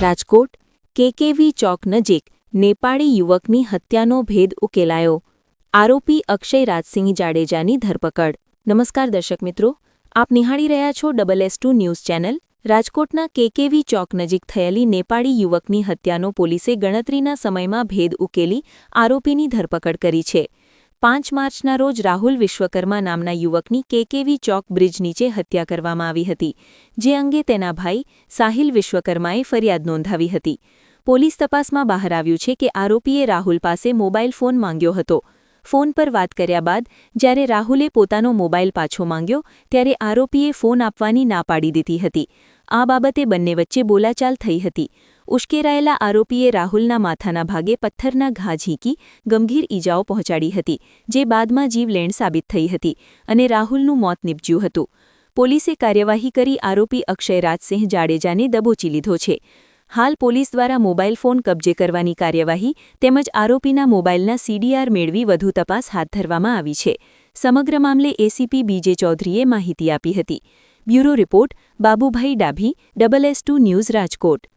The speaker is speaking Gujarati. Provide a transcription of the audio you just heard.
રાજકોટ કેકેવી ચોક નજીક નેપાળી યુવકની હત્યાનો ભેદ ઉકેલાયો. આરોપી અક્ષય રાજસિંહ જાડેજાની ધરપકડ. નમસ્કાર દર્શક મિત્રો, આપ નિહાળી રહ્યા છો SS2 ન્યૂઝ ચેનલ. રાજકોટના કેકેવી ચોક નજીક થયેલી નેપાળી યુવકની હત્યાનો પોલીસે ગણતરીના સમયમાં ભેદ ઉકેલી આરોપીની ધરપકડ કરી છે. 5 માર્ચના રોજ રાહુલ વિશ્વકર્મા નામના યુવકની કેકેવી ચોક બ્રિજ નીચે હત્યા કરવામાં આવી હતી, જે અંગે તેના ભાઈ સાહિલ વિશ્વકર્માએ ફરિયાદ નોંધાવી હતી. પોલીસ તપાસમાં બહાર આવ્યું છે કે આરોપીએ રાહુલ પાસે મોબાઈલ ફોન માંગ્યો હતો. ફોન પર વાત કર્યા બાદ જ્યારે રાહુલે પોતાનો મોબાઈલ પાછો માંગ્યો ત્યારે આરોપીએ ફોન આપવાની ના પાડી દીધી હતી. આ બાબતે બંને વચ્ચે બોલાચાલ થઈ હતી. ઉશ્કેરાયેલા આરોપીએ રાહુલના માથાના ભાગે પથ્થરના ઘા ઝીંકી ગંભીર ઈજાઓ પહોંચાડી હતી, જે બાદમાં જીવલેણ સાબિત થઈ હતી અને રાહુલનું મોત નીપજ્યું હતું. પોલીસે કાર્યવાહી કરી આરોપી અક્ષય રાજસિંહ જાડેજાને દબોચી લીધો છે. હાલ પોલીસ દ્વારા મોબાઈલ ફોન કબજે કરવાની કાર્યવાહી તેમજ આરોપીના મોબાઈલના CDR મેળવી વધુ તપાસ હાથ ધરવામાં આવી છે. સમગ્ર મામલે ACP BJ ચૌધરીએ માહિતી આપી હતી. Bureau report Babubhai Dabhi, SS2 news Rajkot.